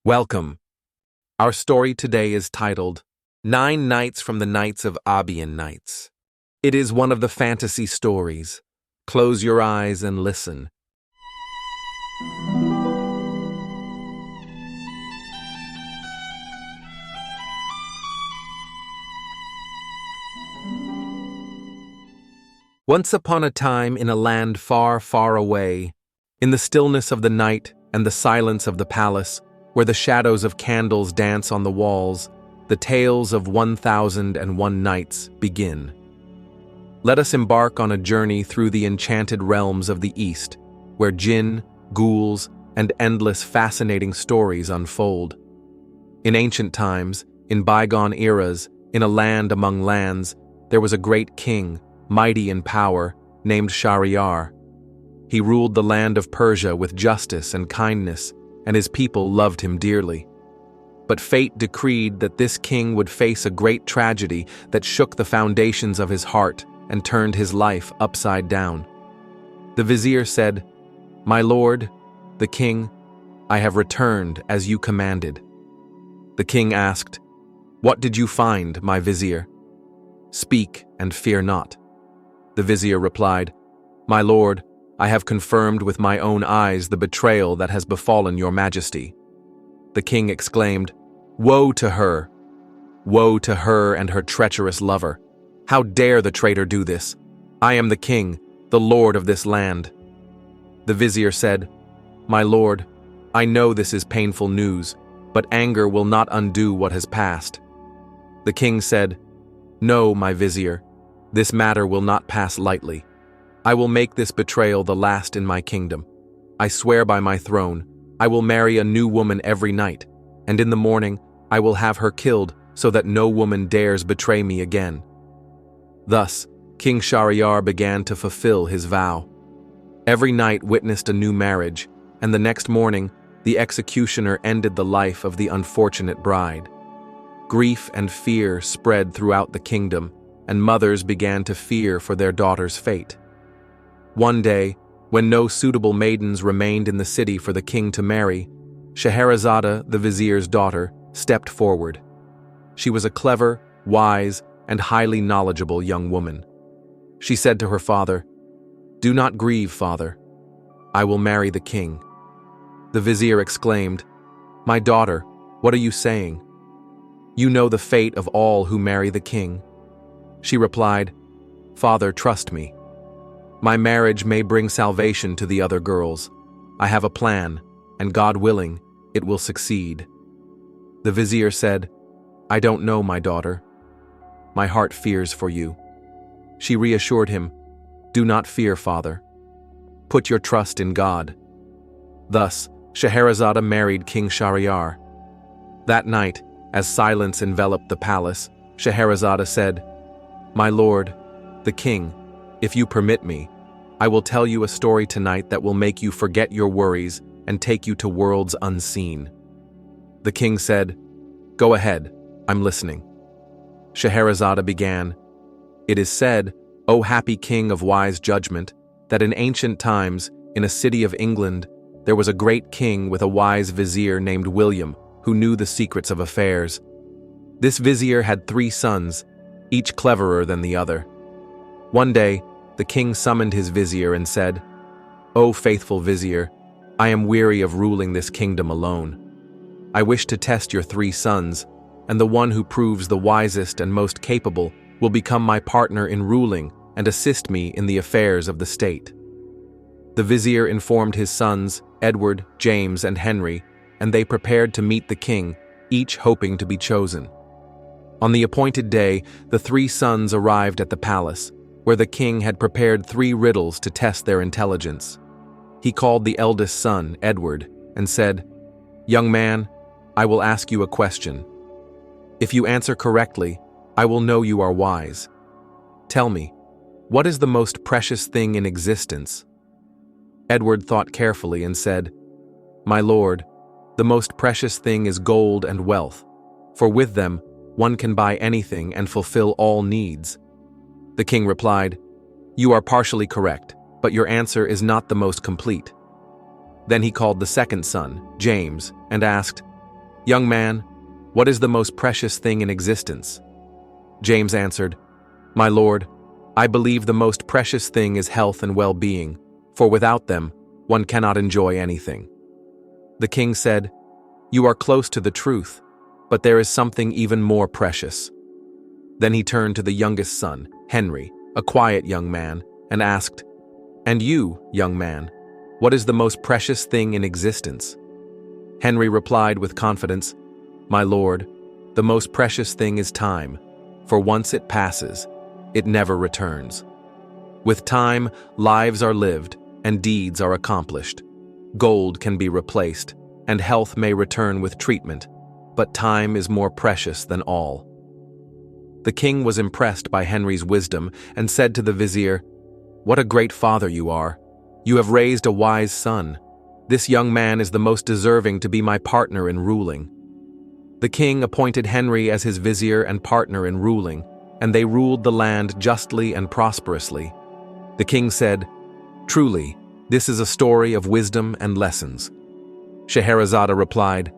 Welcome. Our story today is titled 9 Nights from the Nights of Arabian Nights. It is one of the fantasy stories. Close your eyes and listen. Once upon a time in a land far, far away, in the stillness of the night and the silence of the palace, where the shadows of candles dance on the walls, the tales of 1001 nights begin. Let us embark on a journey through the enchanted realms of the East, where jinn, ghouls, and endless fascinating stories unfold. In ancient times, in bygone eras, in a land among lands, there was a great king, mighty in power, named Shahryar. He ruled the land of Persia with justice and kindness, and his people loved him dearly. But fate decreed that this king would face a great tragedy that shook the foundations of his heart and turned his life upside down. The vizier said, "My lord, the king, I have returned as you commanded." The king asked, "What did you find, my vizier? Speak and fear not." The vizier replied, "My lord, I have confirmed with my own eyes the betrayal that has befallen your majesty." The king exclaimed, "Woe to her! Woe to her and her treacherous lover! How dare the traitor do this? I am the king, the lord of this land." The vizier said, "My lord, I know this is painful news, but anger will not undo what has passed." The king said, "No, my vizier, this matter will not pass lightly. I will make this betrayal the last in my kingdom. I swear by my throne, I will marry a new woman every night, and in the morning I will have her killed so that no woman dares betray me again." Thus, King Shahryar began to fulfill his vow. Every night witnessed a new marriage, and the next morning, the executioner ended the life of the unfortunate bride. Grief and fear spread throughout the kingdom, and mothers began to fear for their daughter's fate. One day, when no suitable maidens remained in the city for the king to marry, Scheherazade, the vizier's daughter, stepped forward. She was a clever, wise, and highly knowledgeable young woman. She said to her father, "Do not grieve, father. I will marry the king." The vizier exclaimed, "My daughter, what are you saying? You know the fate of all who marry the king." She replied, "Father, trust me. My marriage may bring salvation to the other girls. I have a plan, and God willing, it will succeed." The vizier said, "I don't know, my daughter. My heart fears for you." She reassured him, "Do not fear, father. Put your trust in God." Thus, Scheherazade married King Shahryar. That night, as silence enveloped the palace, Scheherazade said, "My lord, the king, if you permit me, I will tell you a story tonight that will make you forget your worries and take you to worlds unseen." The king said, "Go ahead, I'm listening." Scheherazade began, "It is said, O happy king of wise judgment, that in ancient times, in a city of England, there was a great king with a wise vizier named William, who knew the secrets of affairs. This vizier had 3 sons, each cleverer than the other. One day, the king summoned his vizier and said, 'O faithful vizier, I am weary of ruling this kingdom alone. I wish to test your 3 sons, and the one who proves the wisest and most capable will become my partner in ruling and assist me in the affairs of the state.' The vizier informed his sons, Edward, James, and Henry, and they prepared to meet the king, each hoping to be chosen. On the appointed day, the 3 sons arrived at the palace, where the king had prepared 3 riddles to test their intelligence. He called the eldest son, Edward, and said, 'Young man, I will ask you a question. If you answer correctly, I will know you are wise. Tell me, what is the most precious thing in existence?' Edward thought carefully and said, 'My lord, the most precious thing is gold and wealth, for with them one can buy anything and fulfill all needs.' The king replied, 'You are partially correct, but your answer is not the most complete.' Then he called the second son, James, and asked, "Young man, what is the most precious thing in existence?" James answered, "My lord, I believe the most precious thing is health and well-being, for without them, one cannot enjoy anything." The king said, "You are close to the truth, but there is something even more precious." Then he turned to the youngest son, Henry, a quiet young man, and asked, "And you, young man, what is the most precious thing in existence?" Henry replied with confidence, "My lord, the most precious thing is time, for once it passes, it never returns. With time, lives are lived and deeds are accomplished. Gold can be replaced, and health may return with treatment, but time is more precious than all." The king was impressed by Henry's wisdom and said to the vizier, "What a great father you are! You have raised a wise son. This young man is the most deserving to be my partner in ruling." The king appointed Henry as his vizier and partner in ruling, and they ruled the land justly and prosperously. The king said, "Truly, this is a story of wisdom and lessons." Scheherazade replied,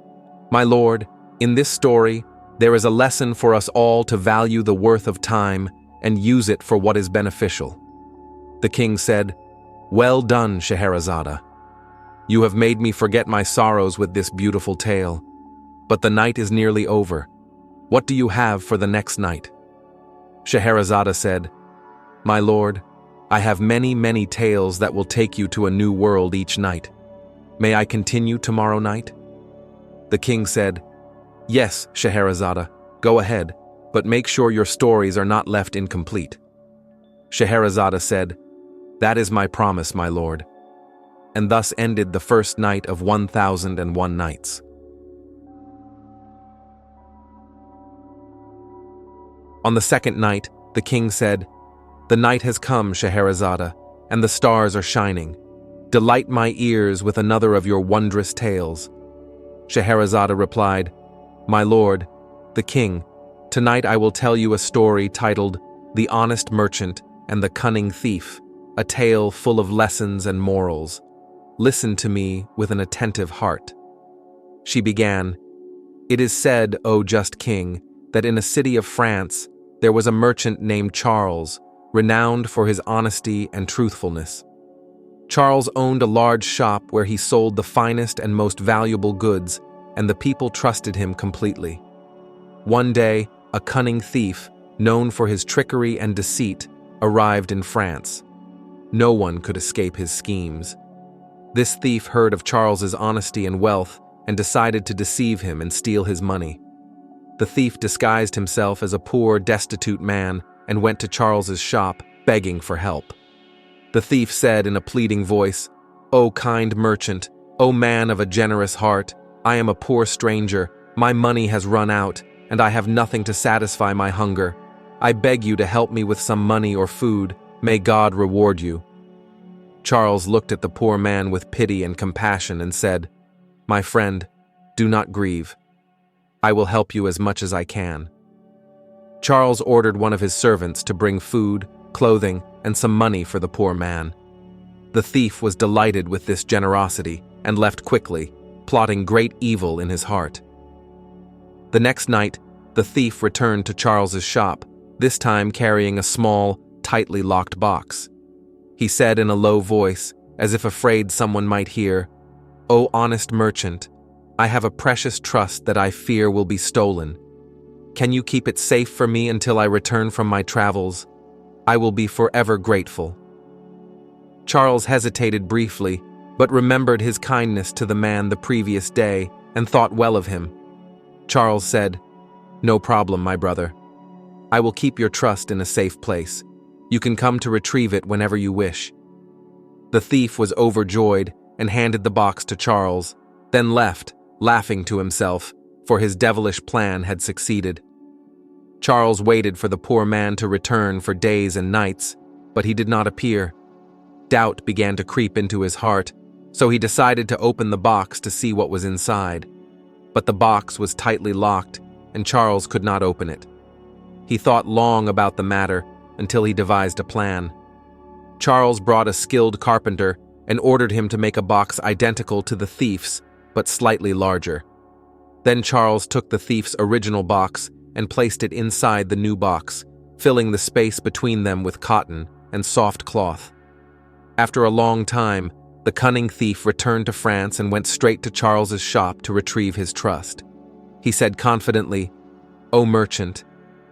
"My lord, in this story, there is a lesson for us all to value the worth of time and use it for what is beneficial." The king said, "Well done, Scheherazade. You have made me forget my sorrows with this beautiful tale. But the night is nearly over. What do you have for the next night?" Scheherazade said, "My lord, I have many, many tales that will take you to a new world each night. May I continue tomorrow night?" The king said, "Yes, Scheherazade, go ahead, but make sure your stories are not left incomplete." Scheherazade said, "That is my promise, my lord." And thus ended the first night of 1001 Nights. On the second night, the king said, "The night has come, Scheherazade, and the stars are shining. Delight my ears with another of your wondrous tales." Scheherazade replied, "My lord, the king, tonight I will tell you a story titled The Honest Merchant and the Cunning Thief, a tale full of lessons and morals. Listen to me with an attentive heart." She began, "It is said, O just king, that in a city of France there was a merchant named Charles, renowned for his honesty and truthfulness. Charles owned a large shop where he sold the finest and most valuable goods, and the people trusted him completely. One day, a cunning thief, known for his trickery and deceit, arrived in France. No one could escape his schemes. This thief heard of Charles's honesty and wealth and decided to deceive him and steal his money. The thief disguised himself as a poor, destitute man and went to Charles's shop, begging for help. The thief said in a pleading voice, "O kind merchant, O man of a generous heart, I am a poor stranger, my money has run out, and I have nothing to satisfy my hunger. I beg you to help me with some money or food. May God reward you." Charles looked at the poor man with pity and compassion and said, "My friend, do not grieve. I will help you as much as I can." Charles ordered one of his servants to bring food, clothing, and some money for the poor man. The thief was delighted with this generosity and left quickly, plotting great evil in his heart. The next night, the thief returned to Charles's shop, this time carrying a small, tightly locked box. He said in a low voice, as if afraid someone might hear, "O honest merchant, I have a precious trust that I fear will be stolen. Can you keep it safe for me until I return from my travels? I will be forever grateful." Charles hesitated briefly, but remembered his kindness to the man the previous day and thought well of him. Charles said, "No problem, my brother. I will keep your trust in a safe place. You can come to retrieve it whenever you wish." The thief was overjoyed and handed the box to Charles, then left, laughing to himself, for his devilish plan had succeeded. Charles waited for the poor man to return for days and nights, but he did not appear. Doubt began to creep into his heart, so he decided to open the box to see what was inside. But the box was tightly locked, and Charles could not open it. He thought long about the matter until he devised a plan. Charles brought a skilled carpenter and ordered him to make a box identical to the thief's, but slightly larger. Then Charles took the thief's original box and placed it inside the new box, filling the space between them with cotton and soft cloth. After a long time, the cunning thief returned to France and went straight to Charles's shop to retrieve his trust. He said confidently, "O merchant,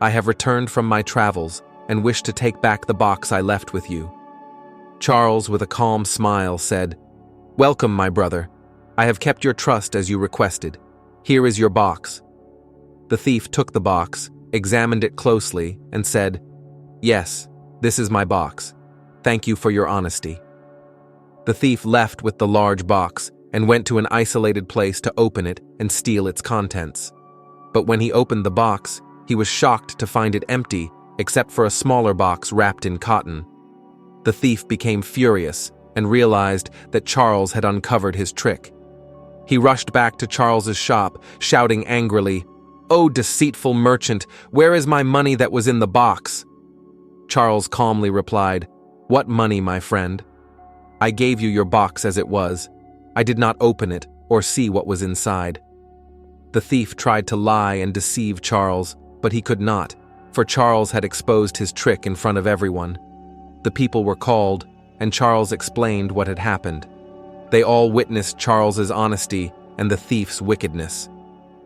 I have returned from my travels and wish to take back the box I left with you." Charles, with a calm smile, said, "Welcome, my brother. I have kept your trust as you requested. Here is your box." The thief took the box, examined it closely, and said, "Yes, this is my box. Thank you for your honesty." The thief left with the large box and went to an isolated place to open it and steal its contents. But when he opened the box, he was shocked to find it empty except for a smaller box wrapped in cotton. The thief became furious and realized that Charles had uncovered his trick. He rushed back to Charles's shop, shouting angrily, "O deceitful merchant, where is my money that was in the box?" Charles calmly replied, "What money, my friend? I gave you your box as it was. I did not open it or see what was inside." The thief tried to lie and deceive Charles, but he could not, for Charles had exposed his trick in front of everyone. The people were called, and Charles explained what had happened. They all witnessed Charles's honesty and the thief's wickedness.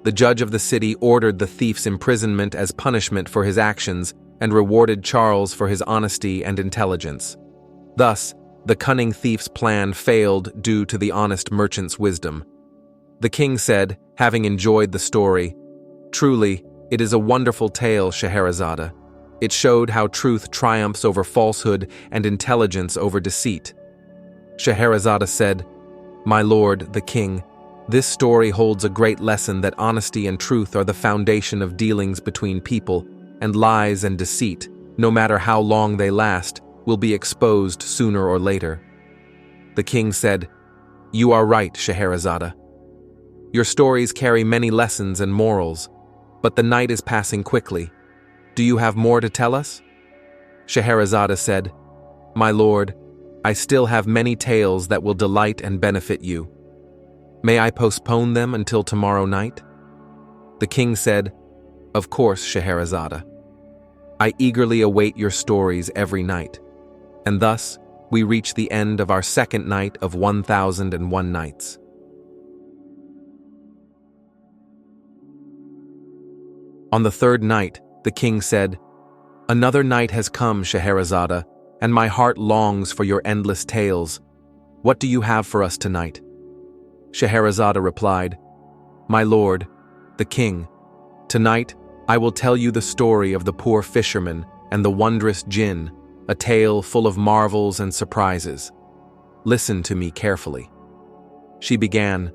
The judge of the city ordered the thief's imprisonment as punishment for his actions and rewarded Charles for his honesty and intelligence. Thus, the cunning thief's plan failed due to the honest merchant's wisdom. The king said, having enjoyed the story, "Truly, it is a wonderful tale, Scheherazade. It showed how truth triumphs over falsehood and intelligence over deceit." Scheherazade said, "My lord, the king, this story holds a great lesson that honesty and truth are the foundation of dealings between people, and lies and deceit, no matter how long they last, will be exposed sooner or later." The king said, "You are right, Scheherazade. Your stories carry many lessons and morals, but the night is passing quickly. Do you have more to tell us?" Scheherazade said, "My lord, I still have many tales that will delight and benefit you. May I postpone them until tomorrow night?" The king said, "Of course, Scheherazade. I eagerly await your stories every night." And thus, we reach the end of our second night of 1001 Nights. On the third night, the king said, "Another night has come, Scheherazade, and my heart longs for your endless tales. What do you have for us tonight?" Scheherazade replied, "My lord, the king, tonight I will tell you the story of the poor fisherman and the wondrous jinn, a tale full of marvels and surprises. Listen to me carefully." She began,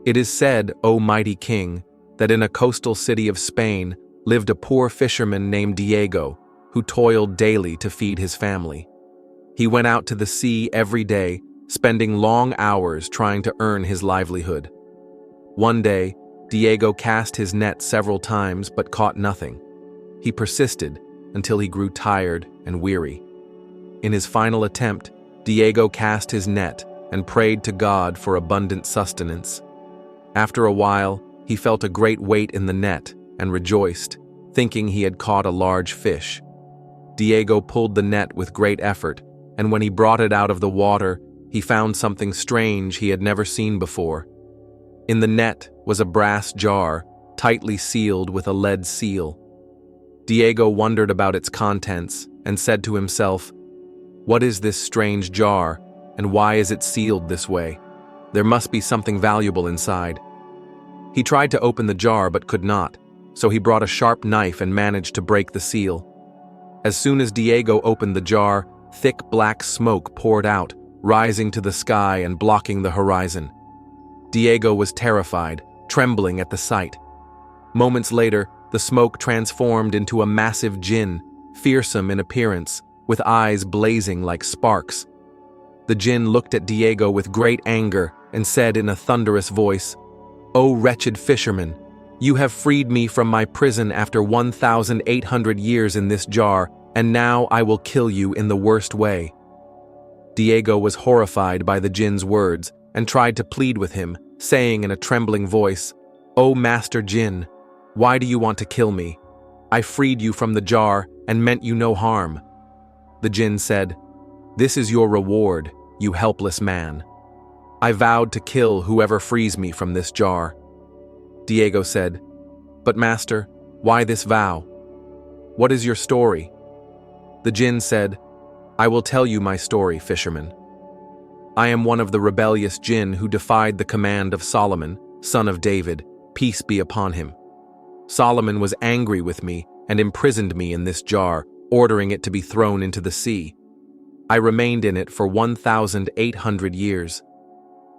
"It is said, O mighty king, that in a coastal city of Spain lived a poor fisherman named Diego, who toiled daily to feed his family. He went out to the sea every day, spending long hours trying to earn his livelihood. One day, Diego cast his net several times but caught nothing. He persisted until he grew tired and weary. In his final attempt, Diego cast his net and prayed to God for abundant sustenance. After a while, he felt a great weight in the net and rejoiced, thinking he had caught a large fish. Diego pulled the net with great effort, and when he brought it out of the water, he found something strange he had never seen before. In the net was a brass jar, tightly sealed with a lead seal. Diego wondered about its contents and said to himself, "What is this strange jar, and why is it sealed this way? There must be something valuable inside." He tried to open the jar but could not, so he brought a sharp knife and managed to break the seal. As soon as Diego opened the jar, thick black smoke poured out, rising to the sky and blocking the horizon. Diego was terrified, trembling at the sight. Moments later, the smoke transformed into a massive jinn, fearsome in appearance, with eyes blazing like sparks. The jinn looked at Diego with great anger and said in a thunderous voice, "O wretched fisherman, you have freed me from my prison after 1,800 years in this jar, and now I will kill you in the worst way." Diego was horrified by the jinn's words and tried to plead with him, saying in a trembling voice, "O Master Jinn, why do you want to kill me? I freed you from the jar and meant you no harm." The Jinn said, "This is your reward, you helpless man. I vowed to kill whoever frees me from this jar." Diego said, "But Master, why this vow? What is your story?" The Jinn said, "I will tell you my story, fisherman. I am one of the rebellious Jinn who defied the command of Solomon, son of David, peace be upon him. Solomon was angry with me and imprisoned me in this jar, ordering it to be thrown into the sea. I remained in it for 1,800 years.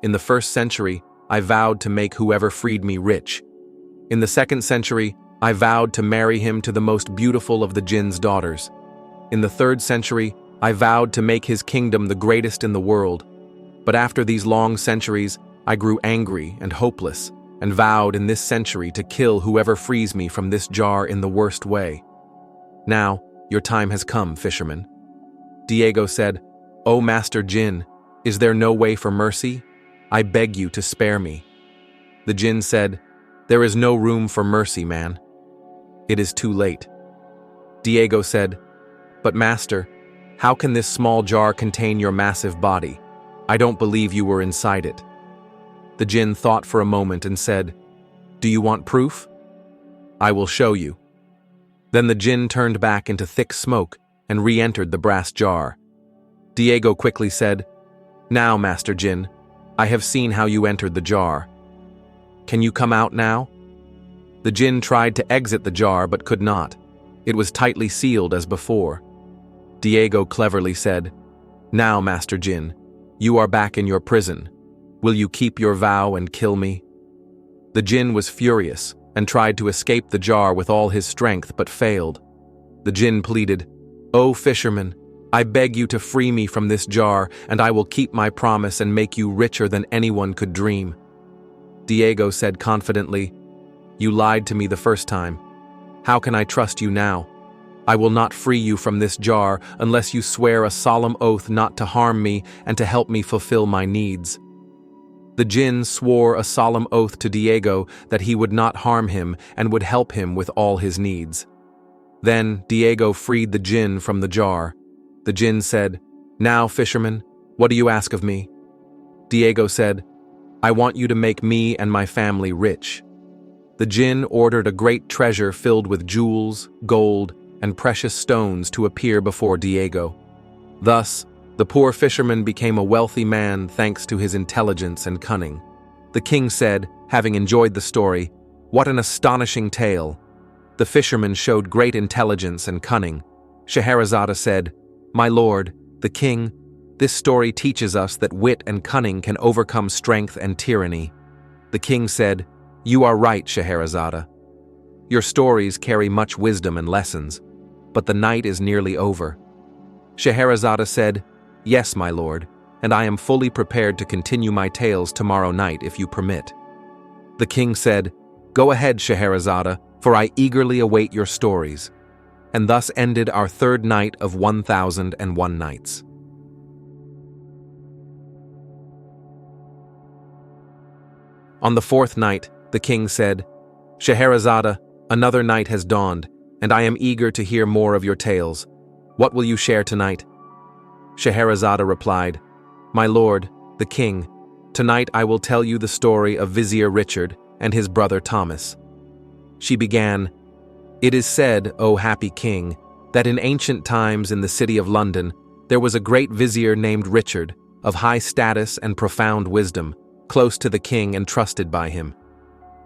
In the 1st century, I vowed to make whoever freed me rich. In the 2nd century, I vowed to marry him to the most beautiful of the Jinn's daughters. In the 3rd century, I vowed to make his kingdom the greatest in the world. But after these long centuries, I grew angry and hopeless, and vowed in this century to kill whoever frees me from this jar in the worst way. Now, your time has come, fisherman." Diego said, "O Master Jinn, is there no way for mercy? I beg you to spare me." The Jinn said, "There is no room for mercy, man. It is too late." Diego said, "But Master, how can this small jar contain your massive body? I don't believe you were inside it." The Jinn thought for a moment and said, "Do you want proof? I will show you." Then the Jinn turned back into thick smoke and re-entered the brass jar. Diego quickly said, "Now, Master Jinn, I have seen how you entered the jar. Can you come out now?" The Jinn tried to exit the jar but could not. It was tightly sealed as before. Diego cleverly said, "Now, Master Jinn, you are back in your prison. Will you keep your vow and kill me?" The Jinn was furious and tried to escape the jar with all his strength but failed. The Jinn pleaded, "O fisherman, I beg you to free me from this jar, and I will keep my promise and make you richer than anyone could dream." Diego said confidently, "You lied to me the first time. How can I trust you now? I will not free you from this jar unless you swear a solemn oath not to harm me and to help me fulfill my needs." The Jinn swore a solemn oath to Diego that he would not harm him and would help him with all his needs. Then Diego freed the Jinn from the jar. The Jinn said, "Now, fisherman, what do you ask of me?" Diego said, "I want you to make me and my family rich." The Jinn ordered a great treasure filled with jewels, gold, and precious stones to appear before Diego. Thus, the poor fisherman became a wealthy man thanks to his intelligence and cunning. The king said, having enjoyed the story, "What an astonishing tale! The fisherman showed great intelligence and cunning." Scheherazade said, "My lord, the king, this story teaches us that wit and cunning can overcome strength and tyranny." The king said, "You are right, Scheherazade. Your stories carry much wisdom and lessons, but the night is nearly over." Scheherazade said, "Yes, my lord, and I am fully prepared to continue my tales tomorrow night if you permit." The king said, "Go ahead, Scheherazade, for I eagerly await your stories." And thus ended our 3rd night of 1001 Nights. On the 4th night, the king said, "Scheherazade, another night has dawned, and I am eager to hear more of your tales. What will you share tonight?" Scheherazade replied, "My lord, the king, tonight I will tell you the story of Vizier Richard and his brother Thomas." She began, "It is said, O happy king, that in ancient times in the city of London there was a great vizier named Richard, of high status and profound wisdom, close to the king and trusted by him.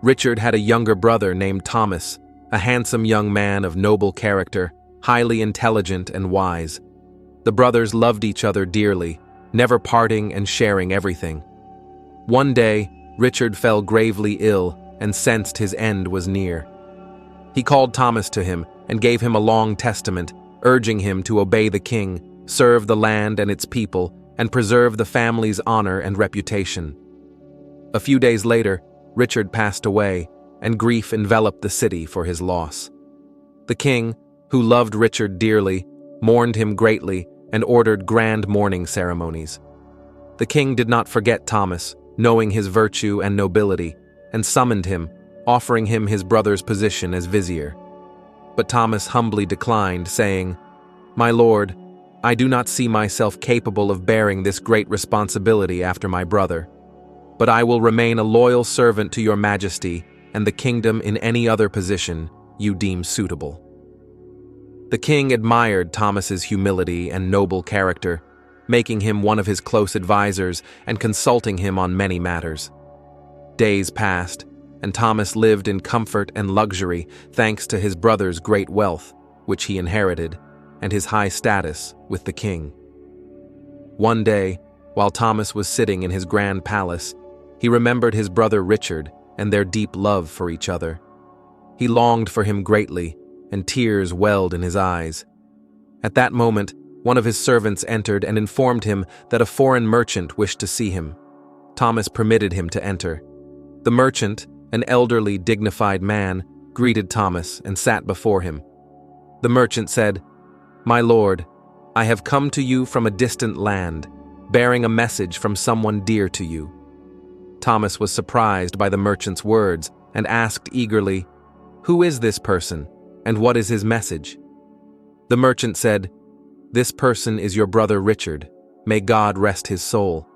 Richard had a younger brother named Thomas, a handsome young man of noble character, highly intelligent and wise. The brothers loved each other dearly, never parting and sharing everything. One day, Richard fell gravely ill and sensed his end was near. He called Thomas to him and gave him a long testament, urging him to obey the king, serve the land and its people, and preserve the family's honor and reputation. A few days later, Richard passed away, and grief enveloped the city for his loss. The king, who loved Richard dearly, mourned him greatly and ordered grand mourning ceremonies. The king did not forget Thomas, knowing his virtue and nobility, and summoned him, offering him his brother's position as vizier. But Thomas humbly declined, saying, "My lord, I do not see myself capable of bearing this great responsibility after my brother, but I will remain a loyal servant to your majesty and the kingdom in any other position you deem suitable." The king admired Thomas's humility and noble character, making him one of his close advisors and consulting him on many matters. Days passed, and Thomas lived in comfort and luxury thanks to his brother's great wealth, which he inherited, and his high status with the king. One day, while Thomas was sitting in his grand palace, he remembered his brother Richard and their deep love for each other. He longed for him greatly, and tears welled in his eyes. At that moment, one of his servants entered and informed him that a foreign merchant wished to see him. Thomas permitted him to enter. The merchant, an elderly, dignified man, greeted Thomas and sat before him. The merchant said, "My lord, I have come to you from a distant land, bearing a message from someone dear to you." Thomas was surprised by the merchant's words and asked eagerly, "Who is this person, and what is his message?" The merchant said, "This person is your brother Richard. May God rest his soul.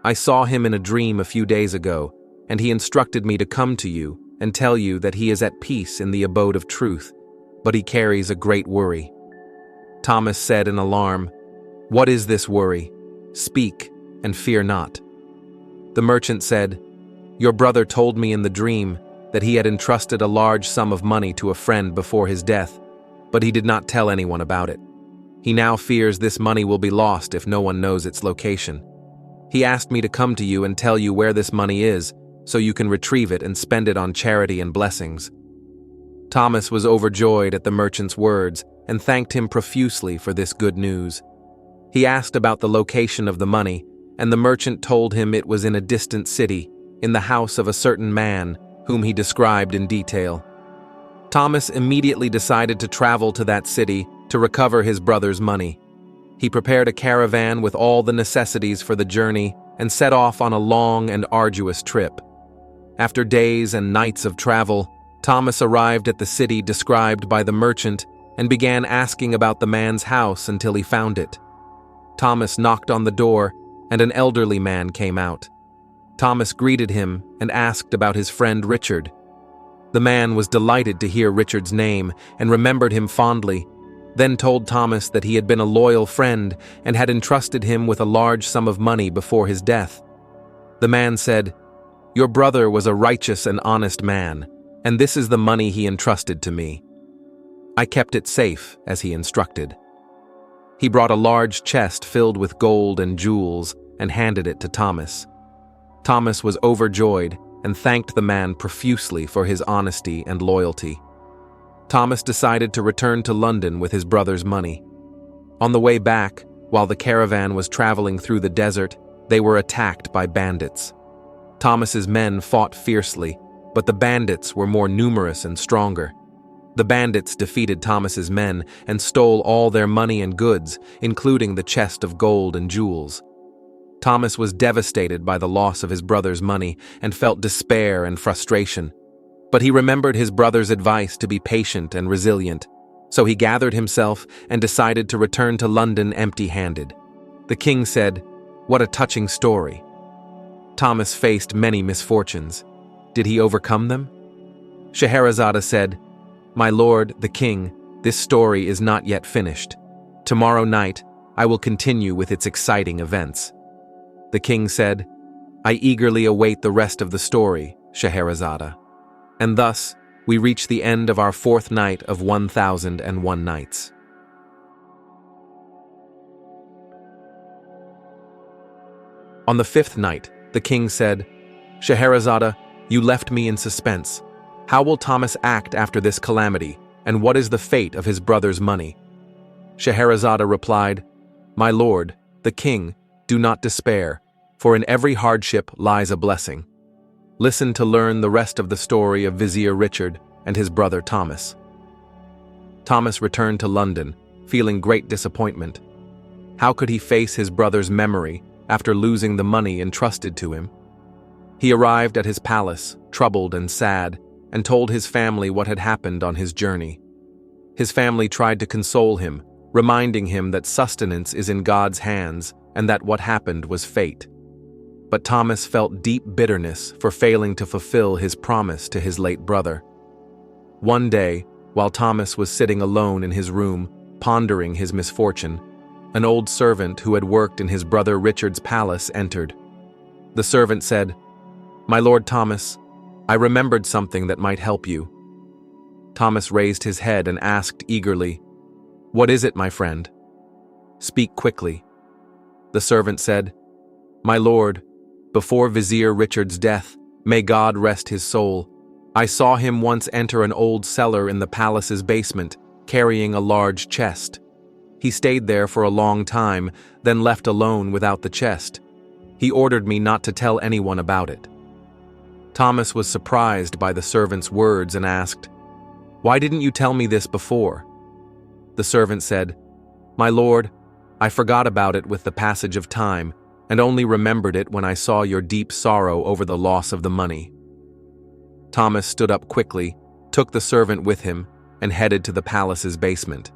I saw him in a dream a few days ago, and he instructed me to come to you and tell you that he is at peace in the abode of truth, but he carries a great worry." Thomas said in alarm, "What is this worry? Speak, and fear not." The merchant said, "Your brother told me in the dream that he had entrusted a large sum of money to a friend before his death, but he did not tell anyone about it. He now fears this money will be lost if no one knows its location. He asked me to come to you and tell you where this money is, so you can retrieve it and spend it on charity and blessings." Thomas was overjoyed at the merchant's words and thanked him profusely for this good news. He asked about the location of the money, and the merchant told him it was in a distant city, in the house of a certain man, whom he described in detail. Thomas immediately decided to travel to that city to recover his brother's money. He prepared a caravan with all the necessities for the journey and set off on a long and arduous trip. After days and nights of travel, Thomas arrived at the city described by the merchant and began asking about the man's house until he found it. Thomas knocked on the door, and an elderly man came out. Thomas greeted him and asked about his friend Richard. The man was delighted to hear Richard's name and remembered him fondly, then told Thomas that he had been a loyal friend and had entrusted him with a large sum of money before his death. The man said, "Your brother was a righteous and honest man, and this is the money he entrusted to me. I kept it safe, as he instructed." He brought a large chest filled with gold and jewels and handed it to Thomas. Thomas was overjoyed and thanked the man profusely for his honesty and loyalty. Thomas decided to return to London with his brother's money. On the way back, while the caravan was traveling through the desert, they were attacked by bandits. Thomas's men fought fiercely, but the bandits were more numerous and stronger. The bandits defeated Thomas's men and stole all their money and goods, including the chest of gold and jewels. Thomas was devastated by the loss of his brother's money and felt despair and frustration. But he remembered his brother's advice to be patient and resilient, so he gathered himself and decided to return to London empty-handed. The king said, "What a touching story." Thomas faced many misfortunes. Did he overcome them? Scheherazade said, "My lord, the king, this story is not yet finished. Tomorrow night, I will continue with its exciting events." The king said, "I eagerly await the rest of the story, Scheherazade." And thus, we reach the end of our fourth night of 1001 Nights. On the fifth night, the king said, "Scheherazade, you left me in suspense. How will Thomas act after this calamity, and what is the fate of his brother's money?" Scheherazade replied, "My lord, the king, do not despair, for in every hardship lies a blessing. Listen to learn the rest of the story of Vizier Richard and his brother Thomas." Thomas returned to London, feeling great disappointment. How could he face his brother's memory after losing the money entrusted to him? He arrived at his palace, troubled and sad, and told his family what had happened on his journey. His family tried to console him, reminding him that sustenance is in God's hands and that what happened was fate. But Thomas felt deep bitterness for failing to fulfill his promise to his late brother. One day, while Thomas was sitting alone in his room, pondering his misfortune, an old servant who had worked in his brother Richard's palace entered. The servant said, "My Lord Thomas, I remembered something that might help you." Thomas raised his head and asked eagerly, "What is it, my friend? Speak quickly." The servant said, "My lord, before Vizier Richard's death, may God rest his soul, I saw him once enter an old cellar in the palace's basement, carrying a large chest. He stayed there for a long time, then left alone without the chest. He ordered me not to tell anyone about it." Thomas was surprised by the servant's words and asked, "Why didn't you tell me this before?" The servant said, "My lord, I forgot about it with the passage of time, and only remembered it when I saw your deep sorrow over the loss of the money." Thomas stood up quickly, took the servant with him, and headed to the palace's basement.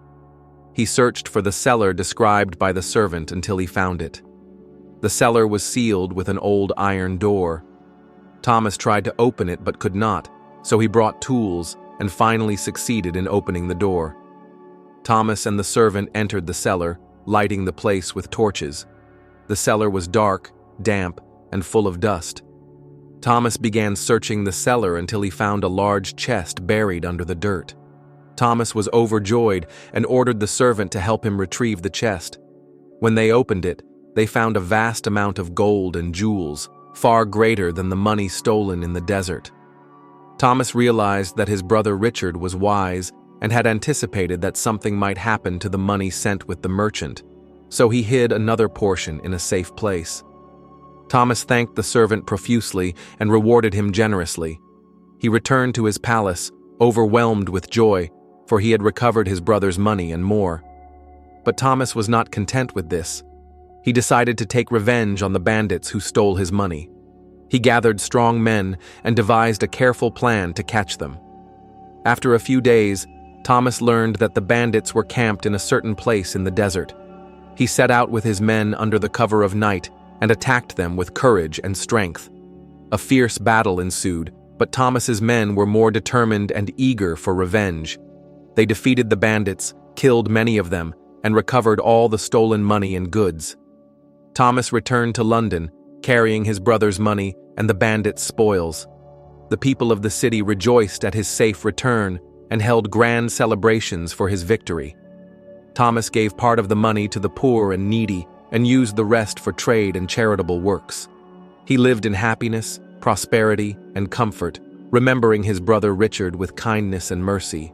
He searched for the cellar described by the servant until he found it. The cellar was sealed with an old iron door. Thomas tried to open it but could not, so he brought tools and finally succeeded in opening the door. Thomas and the servant entered the cellar, lighting the place with torches. The cellar was dark, damp, and full of dust. Thomas began searching the cellar until he found a large chest buried under the dirt. Thomas was overjoyed and ordered the servant to help him retrieve the chest. When they opened it, they found a vast amount of gold and jewels, far greater than the money stolen in the desert. Thomas realized that his brother Richard was wise and had anticipated that something might happen to the money sent with the merchant, so he hid another portion in a safe place. Thomas thanked the servant profusely and rewarded him generously. He returned to his palace, overwhelmed with joy, for he had recovered his brother's money and more. But Thomas was not content with this. He decided to take revenge on the bandits who stole his money. He gathered strong men and devised a careful plan to catch them. After a few days, Thomas learned that the bandits were camped in a certain place in the desert. He set out with his men under the cover of night and attacked them with courage and strength. A fierce battle ensued, but Thomas's men were more determined and eager for revenge. They defeated the bandits, killed many of them, and recovered all the stolen money and goods. Thomas returned to London, carrying his brother's money and the bandits' spoils. The people of the city rejoiced at his safe return and held grand celebrations for his victory. Thomas gave part of the money to the poor and needy and used the rest for trade and charitable works. He lived in happiness, prosperity, and comfort, remembering his brother Richard with kindness and mercy.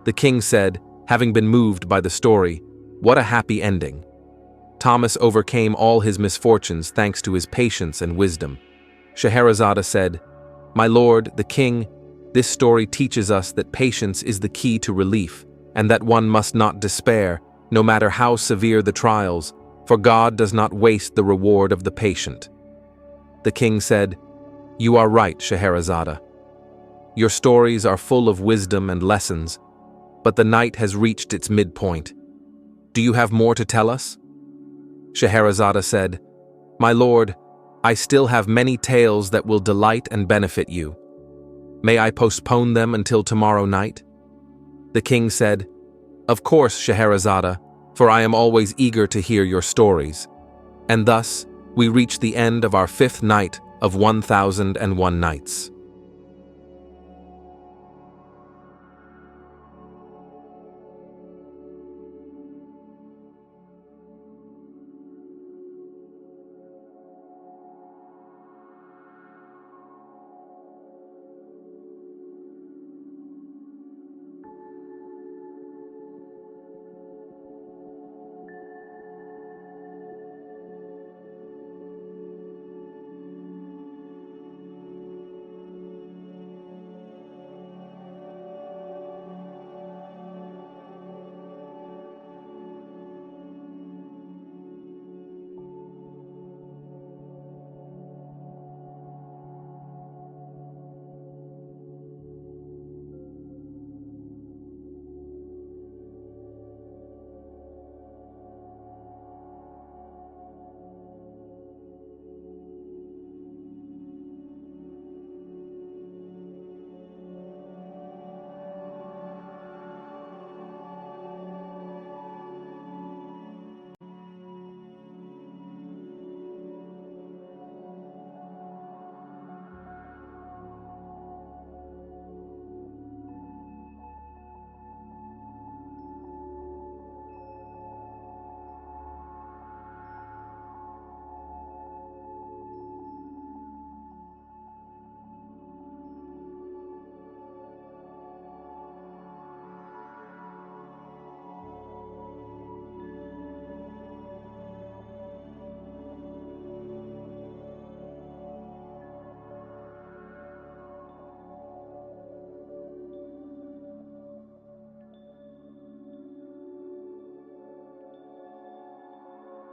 The king said, having been moved by the story, "What a happy ending." Thomas overcame all his misfortunes thanks to his patience and wisdom. Scheherazade said, "My lord, the king, this story teaches us that patience is the key to relief, and that one must not despair, no matter how severe the trials, for God does not waste the reward of the patient." The king said, "You are right, Scheherazade. Your stories are full of wisdom and lessons, but the night has reached its midpoint. Do you have more to tell us?" Scheherazade said, "My lord, I still have many tales that will delight and benefit you. May I postpone them until tomorrow night?" The king said, "Of course, Scheherazade, for I am always eager to hear your stories." And thus, we reach the end of our 5th night of 1001 Nights.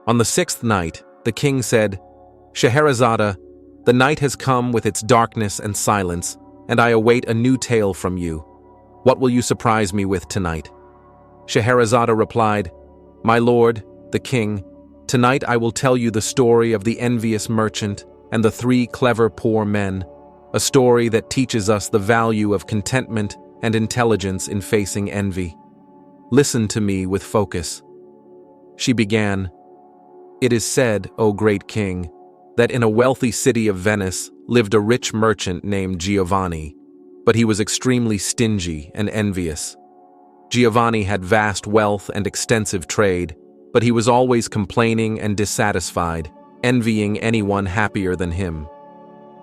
On the sixth night, the king said, "Scheherazade, the night has come with its darkness and silence, and I await a new tale from you. What will you surprise me with tonight?" Scheherazade replied, "My lord, the king, tonight I will tell you the story of the envious merchant and the three clever poor men, a story that teaches us the value of contentment and intelligence in facing envy. Listen to me with focus." She began, "It is said, O great king, that in a wealthy city of Venice lived a rich merchant named Giovanni, but he was extremely stingy and envious. Giovanni had vast wealth and extensive trade, but he was always complaining and dissatisfied, envying anyone happier than him.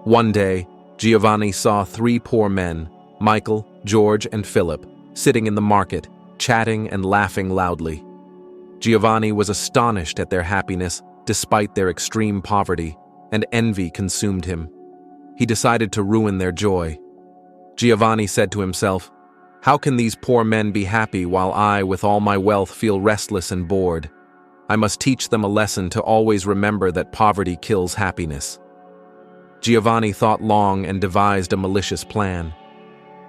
One day, Giovanni saw three poor men, Michael, George, and Philip, sitting in the market, chatting and laughing loudly. Giovanni was astonished at their happiness despite their extreme poverty, and envy consumed him. He decided to ruin their joy. Giovanni said to himself, "How can these poor men be happy while I, with all my wealth, feel restless and bored? I must teach them a lesson to always remember that poverty kills happiness." Giovanni thought long and devised a malicious plan.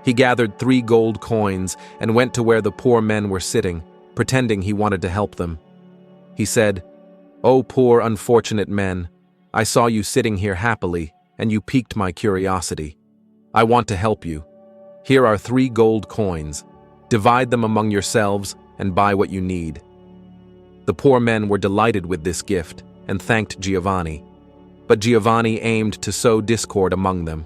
He gathered 3 gold coins and went to where the poor men were sitting, pretending he wanted to help them. He said, "O poor unfortunate men, I saw you sitting here happily, and you piqued my curiosity. I want to help you. Here are 3 gold coins. Divide them among yourselves and buy what you need." The poor men were delighted with this gift and thanked Giovanni. But Giovanni aimed to sow discord among them.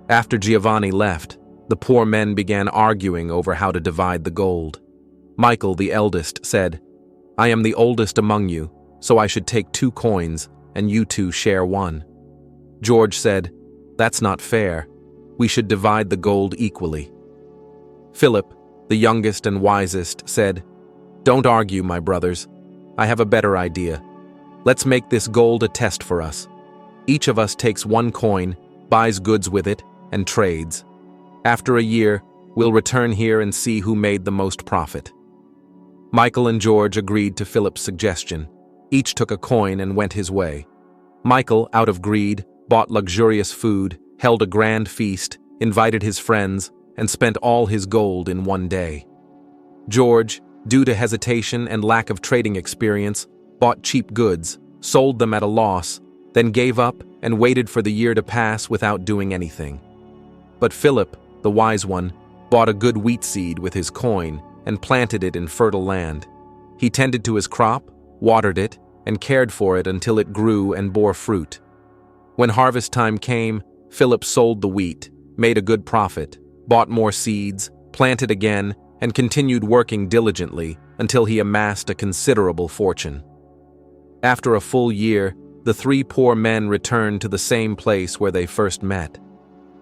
After Giovanni left, the poor men began arguing over how to divide the gold. Michael, the eldest, said, "I am the oldest among you, so I should take 2 coins, and you 2 share 1. George said, "That's not fair. We should divide the gold equally." Philip, the youngest and wisest, said, "Don't argue, my brothers. I have a better idea. Let's make this gold a test for us. Each of us takes 1 coin, buys goods with it, and trades. After a year, we'll return here and see who made the most profit." Michael and George agreed to Philip's suggestion. Each took a coin and went his way. Michael, out of greed, bought luxurious food, held a grand feast, invited his friends, and spent all his gold in 1 day. George, due to hesitation and lack of trading experience, bought cheap goods, sold them at a loss, then gave up and waited for the year to pass without doing anything. But Philip, the wise one, bought a good wheat seed with his coin and planted it in fertile land. He tended to his crop, watered it, and cared for it until it grew and bore fruit. When harvest time came, Philip sold the wheat, made a good profit, bought more seeds, planted again, and continued working diligently until he amassed a considerable fortune. After a full year, the 3 poor men returned to the same place where they first met.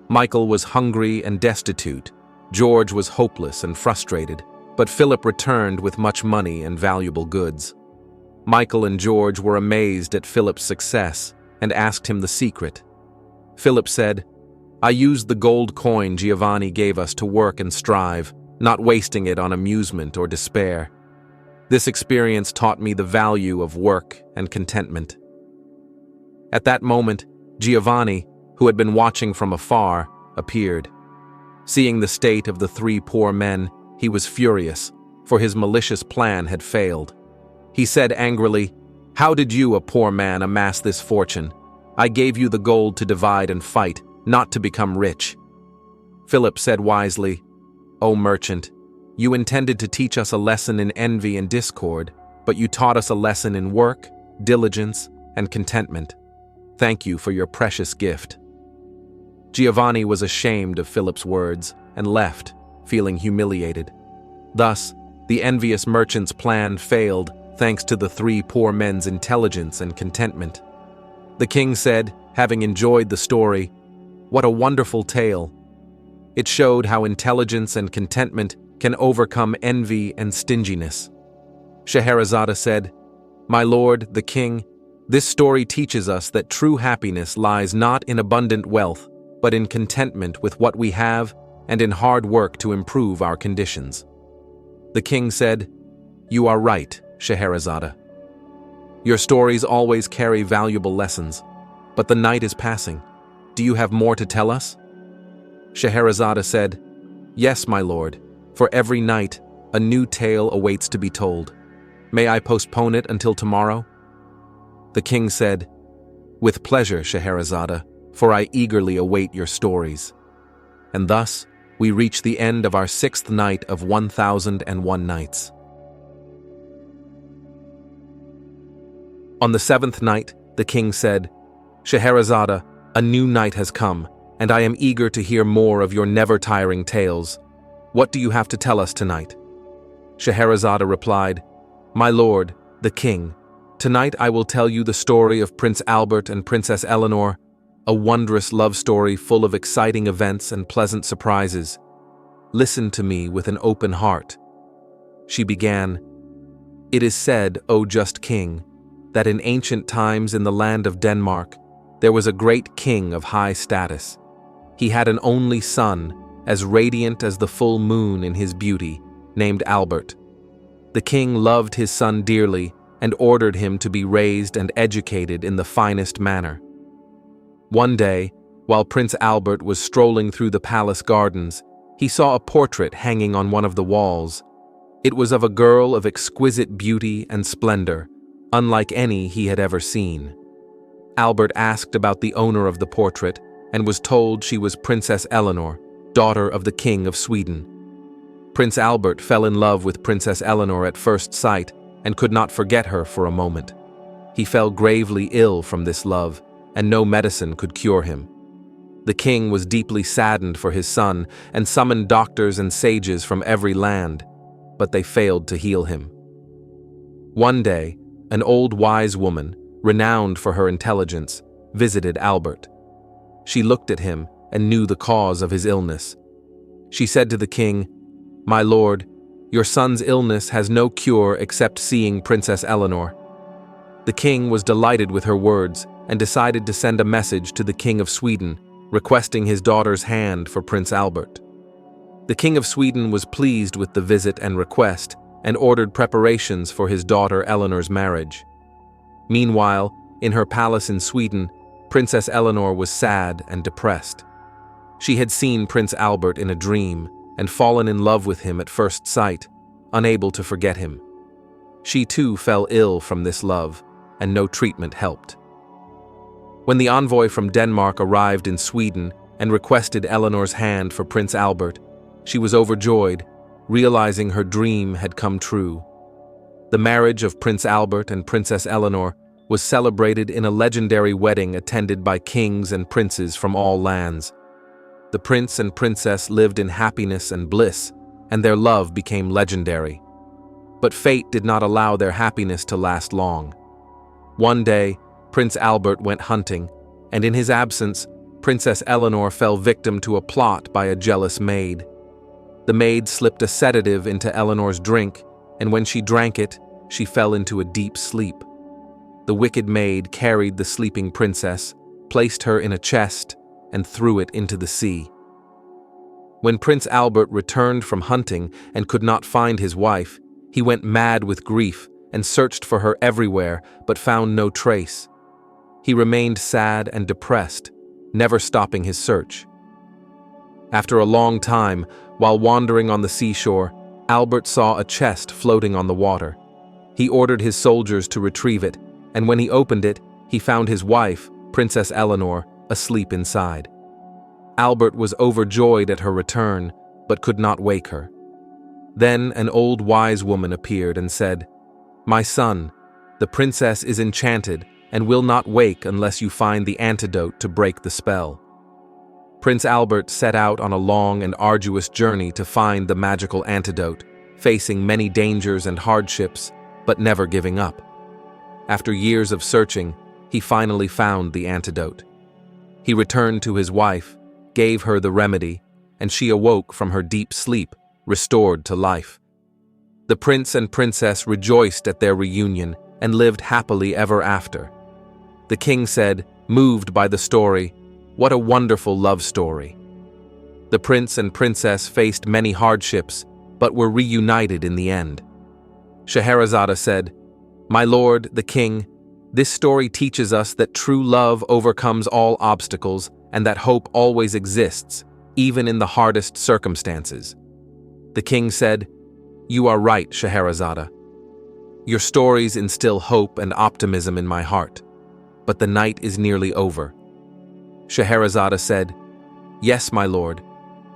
Michael was hungry and destitute. George was hopeless and frustrated, but Philip returned with much money and valuable goods. Michael and George were amazed at Philip's success and asked him the secret. Philip said, "I used the gold coin Giovanni gave us to work and strive, not wasting it on amusement or despair. This experience taught me the value of work and contentment." At that moment, Giovanni, who had been watching from afar, appeared. Seeing the state of the 3 poor men, he was furious, for his malicious plan had failed. He said angrily, "How did you, a poor man, amass this fortune? I gave you the gold to divide and fight, not to become rich." Philip said wisely, "O merchant, you intended to teach us a lesson in envy and discord, but you taught us a lesson in work, diligence, and contentment. Thank you for your precious gift." Giovanni was ashamed of Philip's words and left, feeling humiliated. Thus, the envious merchant's plan failed thanks to the 3 poor men's intelligence and contentment. The king said, having enjoyed the story, "What a wonderful tale. It showed how intelligence and contentment can overcome envy and stinginess." Scheherazade said, "My lord, the king, this story teaches us that true happiness lies not in abundant wealth, but in contentment with what we have and in hard work to improve our conditions." The king said, "You are right, Scheherazade." Your stories always carry valuable lessons. But the night is passing. Do you have more to tell us?" Scheherazade said, "Yes, my lord. For every night, a new tale awaits to be told. May I postpone it until tomorrow?" The king said, "With pleasure, Scheherazade, for I eagerly await your stories." And thus, we reach the end of our 6th night of 1001 Nights. On the 7th night, the king said, "Scheherazade, a new night has come, and I am eager to hear more of your never-tiring tales. What do you have to tell us tonight?" Scheherazade replied, "My lord, the king, tonight I will tell you the story of Prince Albert and Princess Eleanor, a wondrous love story full of exciting events and pleasant surprises. Listen to me with an open heart." She began, "It is said, O just king, that in ancient times in the land of Denmark, there was a great king of high status. He had an only son, as radiant as the full moon in his beauty, named Albert. The king loved his son dearly and ordered him to be raised and educated in the finest manner. One day, while Prince Albert was strolling through the palace gardens, he saw a portrait hanging on one of the walls. It was of a girl of exquisite beauty and splendor, unlike any he had ever seen. Albert asked about the owner of the portrait and was told she was Princess Eleanor, daughter of the King of Sweden. Prince Albert fell in love with Princess Eleanor at first sight and could not forget her for a moment. He fell gravely ill from this love, and no medicine could cure him. The king was deeply saddened for his son and summoned doctors and sages from every land, but they failed to heal him. One day, an old wise woman, renowned for her intelligence, visited Albert. She looked at him and knew the cause of his illness. She said to the king, "My lord, your son's illness has no cure except seeing Princess Eleanor." The king was delighted with her words and decided to send a message to the King of Sweden, requesting his daughter's hand for Prince Albert. The King of Sweden was pleased with the visit and request and ordered preparations for his daughter Eleanor's marriage. Meanwhile, in her palace in Sweden, Princess Eleanor was sad and depressed. She had seen Prince Albert in a dream and fallen in love with him at first sight, unable to forget him. She too fell ill from this love, and no treatment helped. When the envoy from Denmark arrived in Sweden and requested Eleanor's hand for Prince Albert, she was overjoyed, realizing her dream had come true. The marriage of Prince Albert and Princess Eleanor was celebrated in a legendary wedding attended by kings and princes from all lands. The prince and princess lived in happiness and bliss, and their love became legendary. But fate did not allow their happiness to last long. One day, Prince Albert went hunting, and in his absence, Princess Eleanor fell victim to a plot by a jealous maid. The maid slipped a sedative into Eleanor's drink, and when she drank it, she fell into a deep sleep. The wicked maid carried the sleeping princess, placed her in a chest, and threw it into the sea. When Prince Albert returned from hunting and could not find his wife, he went mad with grief and searched for her everywhere but found no trace. He remained sad and depressed, never stopping his search. After a long time, while wandering on the seashore, Albert saw a chest floating on the water. He ordered his soldiers to retrieve it, and when he opened it, he found his wife, Princess Eleanor, asleep inside. Albert was overjoyed at her return, but could not wake her. Then an old wise woman appeared and said, "My son, the princess is enchanted and will not wake unless you find the antidote to break the spell." Prince Albert set out on a long and arduous journey to find the magical antidote, facing many dangers and hardships, but never giving up. After years of searching, he finally found the antidote. He returned to his wife, gave her the remedy, and she awoke from her deep sleep, restored to life. The prince and princess rejoiced at their reunion and lived happily ever after. The king said, moved by the story, "What a wonderful love story." The prince and princess faced many hardships, but were reunited in the end. Scheherazade said, "My lord, the king, This story teaches us that true love overcomes all obstacles and that hope always exists, even in the hardest circumstances. The king said, "You are right, Scheherazade. Your stories instill hope and optimism in my heart, but the night is nearly over." Scheherazade said, "Yes, my lord,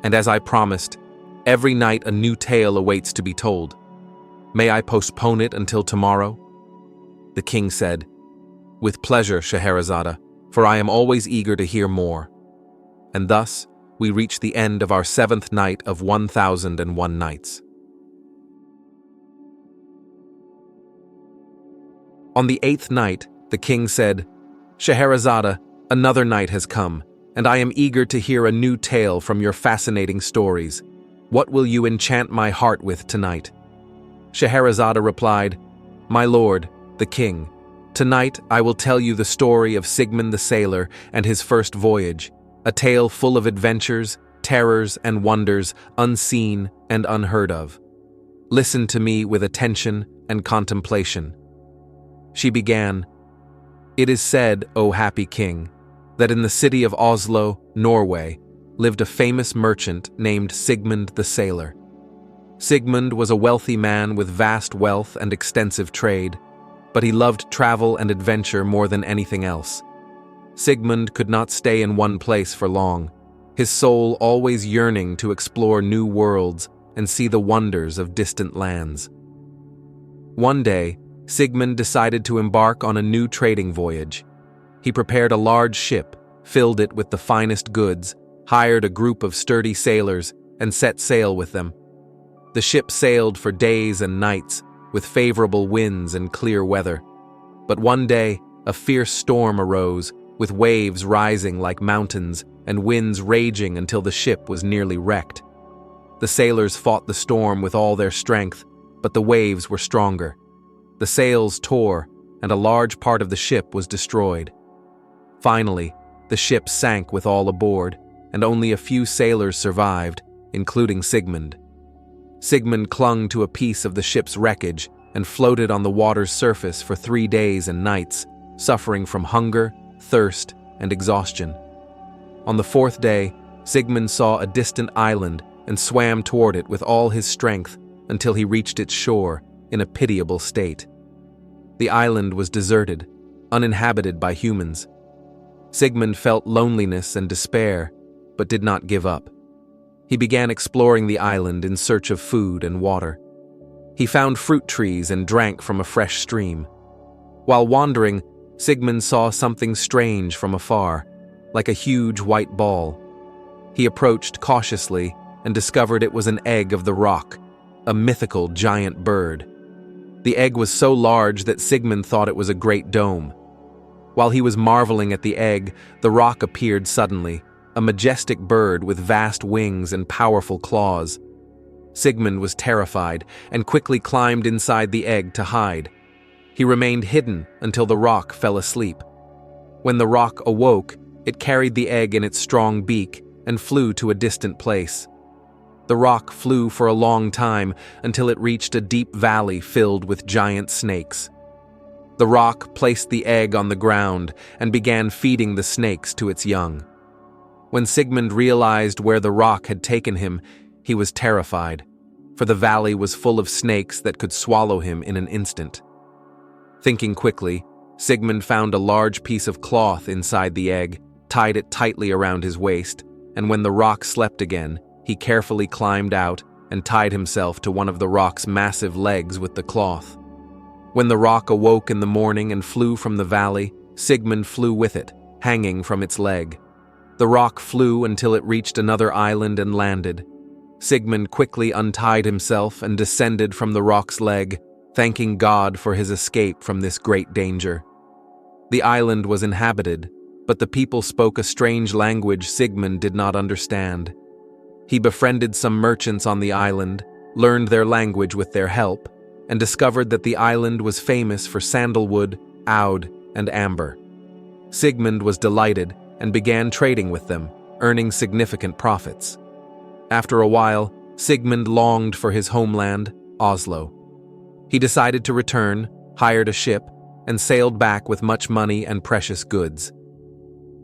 and as I promised, every night a new tale awaits to be told. May I postpone it until tomorrow?" The king said, "With pleasure, Scheherazade, for I am always eager to hear more." And thus, we reach the end of our 7th night of 1001 Nights. On the 8th night, the king said, "Scheherazade, another night has come, and I am eager to hear a new tale from your fascinating stories. What will you enchant my heart with tonight?" Scheherazade replied, "My lord, the king, tonight I will tell you the story of Sigmund the Sailor and his first voyage, a tale full of adventures, terrors, and wonders unseen and unheard of. Listen to me with attention and contemplation." She began, "It is said, O happy king, that in the city of Oslo, Norway, lived a famous merchant named Sigmund the Sailor. Sigmund was a wealthy man with vast wealth and extensive trade, but he loved travel and adventure more than anything else. Sigmund could not stay in one place for long, his soul always yearning to explore new worlds and see the wonders of distant lands. One day, Sigmund decided to embark on a new trading voyage. He prepared a large ship, filled it with the finest goods, hired a group of sturdy sailors, and set sail with them. The ship sailed for days and nights, with favorable winds and clear weather. But one day, a fierce storm arose, with waves rising like mountains and winds raging until the ship was nearly wrecked. The sailors fought the storm with all their strength, but the waves were stronger. The sails tore, and a large part of the ship was destroyed. Finally, the ship sank with all aboard, and only a few sailors survived, including Sigmund. Sigmund clung to a piece of the ship's wreckage and floated on the water's surface for 3 days and nights, suffering from hunger, thirst, and exhaustion. On the 4th day, Sigmund saw a distant island and swam toward it with all his strength until he reached its shore in a pitiable state. The island was deserted, uninhabited by humans. Sigmund felt loneliness and despair, but did not give up. He began exploring the island in search of food and water. He found fruit trees and drank from a fresh stream. While wandering, Sigmund saw something strange from afar, like a huge white ball. He approached cautiously and discovered it was an egg of the rock, a mythical giant bird. The egg was so large that Sigmund thought it was a great dome. While he was marveling at the egg, the rock appeared suddenly, a majestic bird with vast wings and powerful claws. Sigmund was terrified and quickly climbed inside the egg to hide. He remained hidden until the rock fell asleep. When the rock awoke, it carried the egg in its strong beak and flew to a distant place. The rock flew for a long time until it reached a deep valley filled with giant snakes. The rock placed the egg on the ground and began feeding the snakes to its young. When Sigmund realized where the rock had taken him, he was terrified, for the valley was full of snakes that could swallow him in an instant. Thinking quickly, Sigmund found a large piece of cloth inside the egg, tied it tightly around his waist, and when the rock slept again, he carefully climbed out and tied himself to one of the rock's massive legs with the cloth. When the rock awoke in the morning and flew from the valley, Sigmund flew with it, hanging from its leg. The rock flew until it reached another island and landed. Sigmund quickly untied himself and descended from the rock's leg, thanking God for his escape from this great danger. The island was inhabited, but the people spoke a strange language Sigmund did not understand. He befriended some merchants on the island, learned their language with their help, and discovered that the island was famous for sandalwood, oud, and amber. Sigmund was delighted and began trading with them, earning significant profits. After a while, Sigmund longed for his homeland, Oslo. He decided to return, hired a ship, and sailed back with much money and precious goods.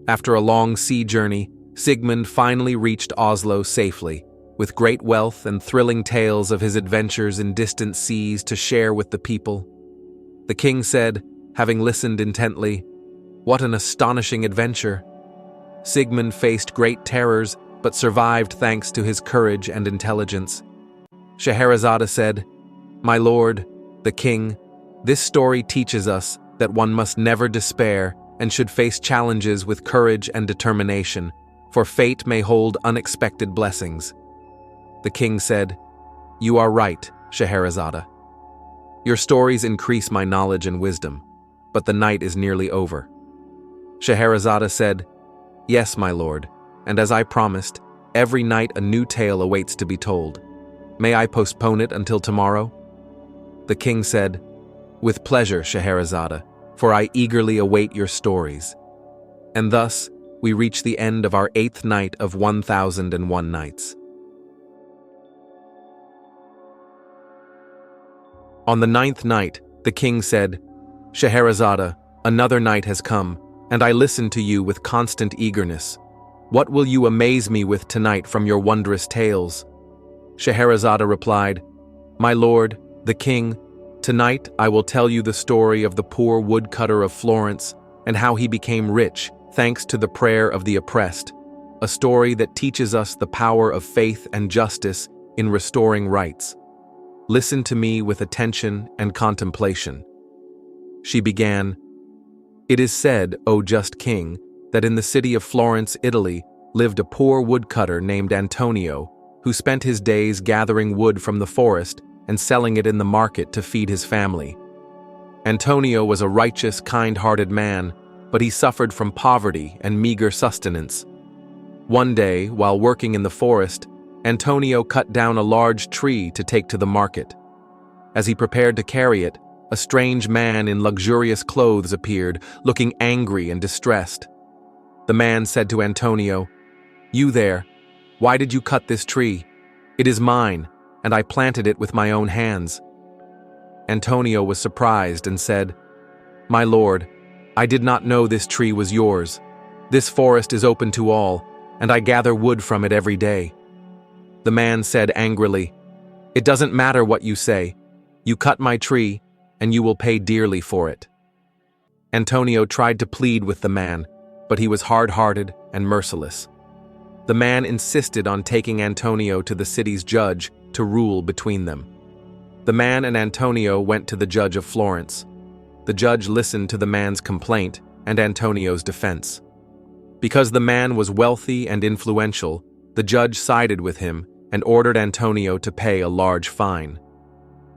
After a long sea journey, Sigmund finally reached Oslo safely, with great wealth and thrilling tales of his adventures in distant seas to share with the people. The king said, having listened intently, "What an astonishing adventure!" Sigmund faced great terrors, but survived thanks to his courage and intelligence. Scheherazade said, "My lord, the king, this story teaches us that one must never despair and should face challenges with courage and determination, for fate may hold unexpected blessings." The king said, "You are right, Scheherazade. Your stories increase my knowledge and wisdom, but the night is nearly over." Scheherazade said, "Yes, my lord, and as I promised, every night a new tale awaits to be told. May I postpone it until tomorrow?" The king said, "With pleasure, Scheherazade, for I eagerly await your stories." And thus, we reach the end of our 8th night of 1001 Nights. On the 9th night, the king said, "Scheherazade, another night has come, and I listen to you with constant eagerness. What will you amaze me with tonight from your wondrous tales?" Scheherazade replied, "My lord, the king, tonight I will tell you the story of the poor woodcutter of Florence and how he became rich thanks to the prayer of the oppressed, a story that teaches us the power of faith and justice in restoring rights. Listen to me with attention and contemplation." She began, "It is said, O just king, that in the city of Florence, Italy, lived a poor woodcutter named Antonio, who spent his days gathering wood from the forest and selling it in the market to feed his family. Antonio was a righteous, kind-hearted man, but he suffered from poverty and meager sustenance. One day, while working in the forest, Antonio cut down a large tree to take to the market. As he prepared to carry it, a strange man in luxurious clothes appeared, looking angry and distressed. The man said to Antonio, "You there, why did you cut this tree? It is mine, and I planted it with my own hands." Antonio was surprised and said, "My lord, I did not know this tree was yours. This forest is open to all, and I gather wood from it every day." The man said angrily, "It doesn't matter what you say. You cut my tree, and you will pay dearly for it." Antonio tried to plead with the man, but he was hard-hearted and merciless. The man insisted on taking Antonio to the city's judge to rule between them. The man and Antonio went to the judge of Florence. The judge listened to the man's complaint and Antonio's defense. Because the man was wealthy and influential, the judge sided with him and ordered Antonio to pay a large fine.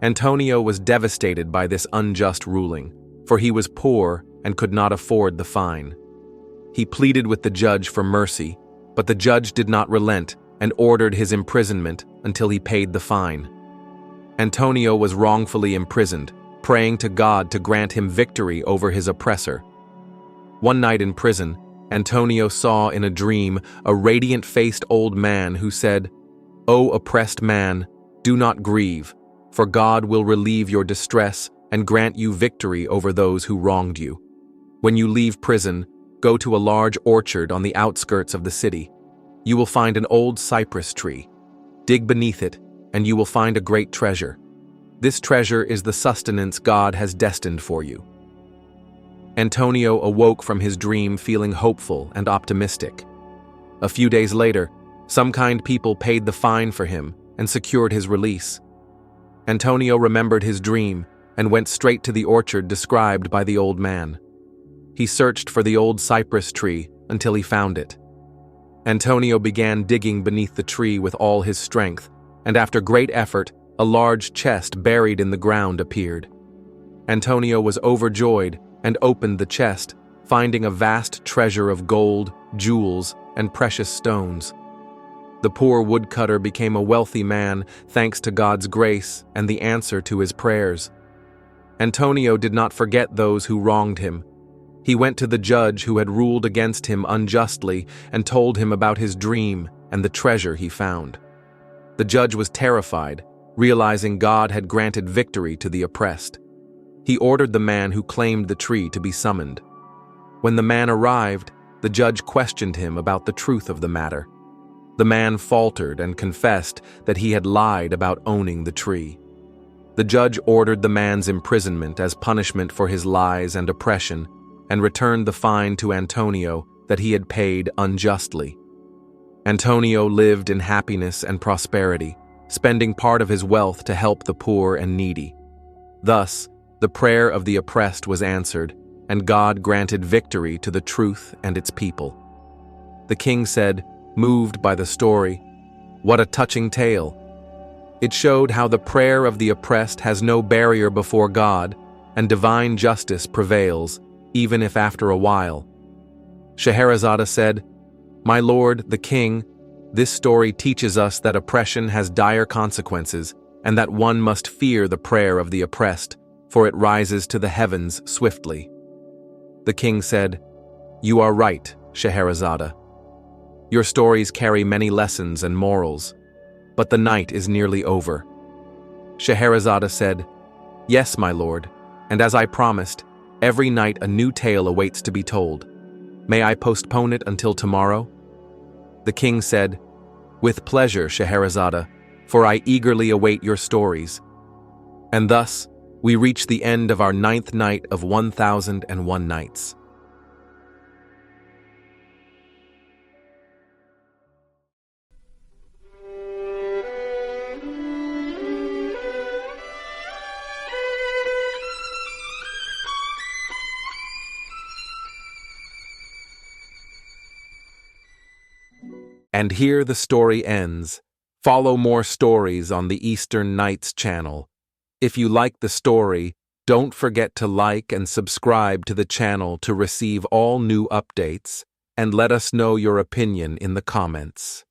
Antonio was devastated by this unjust ruling, for he was poor and could not afford the fine. He pleaded with the judge for mercy, but the judge did not relent and ordered his imprisonment until he paid the fine. Antonio was wrongfully imprisoned, praying to God to grant him victory over his oppressor. One night in prison, Antonio saw in a dream a radiant-faced old man who said, "O oppressed man, do not grieve, for God will relieve your distress and grant you victory over those who wronged you. When you leave prison, go to a large orchard on the outskirts of the city. You will find an old cypress tree. Dig beneath it, and you will find a great treasure. This treasure is the sustenance God has destined for you." Antonio awoke from his dream feeling hopeful and optimistic. A few days later, some kind people paid the fine for him and secured his release. Antonio remembered his dream and went straight to the orchard described by the old man. He searched for the old cypress tree until he found it. Antonio began digging beneath the tree with all his strength, and after great effort, a large chest buried in the ground appeared. Antonio was overjoyed and opened the chest, finding a vast treasure of gold, jewels, and precious stones. The poor woodcutter became a wealthy man thanks to God's grace and the answer to his prayers. Antonio did not forget those who wronged him. He went to the judge who had ruled against him unjustly and told him about his dream and the treasure he found. The judge was terrified, realizing God had granted victory to the oppressed. He ordered the man who claimed the tree to be summoned. When the man arrived, the judge questioned him about the truth of the matter. The man faltered and confessed that he had lied about owning the tree. The judge ordered the man's imprisonment as punishment for his lies and oppression, and returned the fine to Antonio that he had paid unjustly. Antonio lived in happiness and prosperity, spending part of his wealth to help the poor and needy. Thus, the prayer of the oppressed was answered, and God granted victory to the truth and its people. The king said, moved by the story, "What a touching tale!" It showed how the prayer of the oppressed has no barrier before God, and divine justice prevails, even if after a while. Scheherazade said, "My lord, the king, this story teaches us that oppression has dire consequences, and that one must fear the prayer of the oppressed, for it rises to the heavens swiftly." The king said, "You are right, Scheherazade. Your stories carry many lessons and morals, but the night is nearly over." Scheherazade said, "Yes, my lord, and as I promised, every night a new tale awaits to be told. May I postpone it until tomorrow?" The king said, "With pleasure, Scheherazade, for I eagerly await your stories." And thus, we reach the end of our 9th night of 1001 Nights. And here the story ends. Follow more stories on the Eastern Nights channel. If you like the story, don't forget to like and subscribe to the channel to receive all new updates, and let us know your opinion in the comments.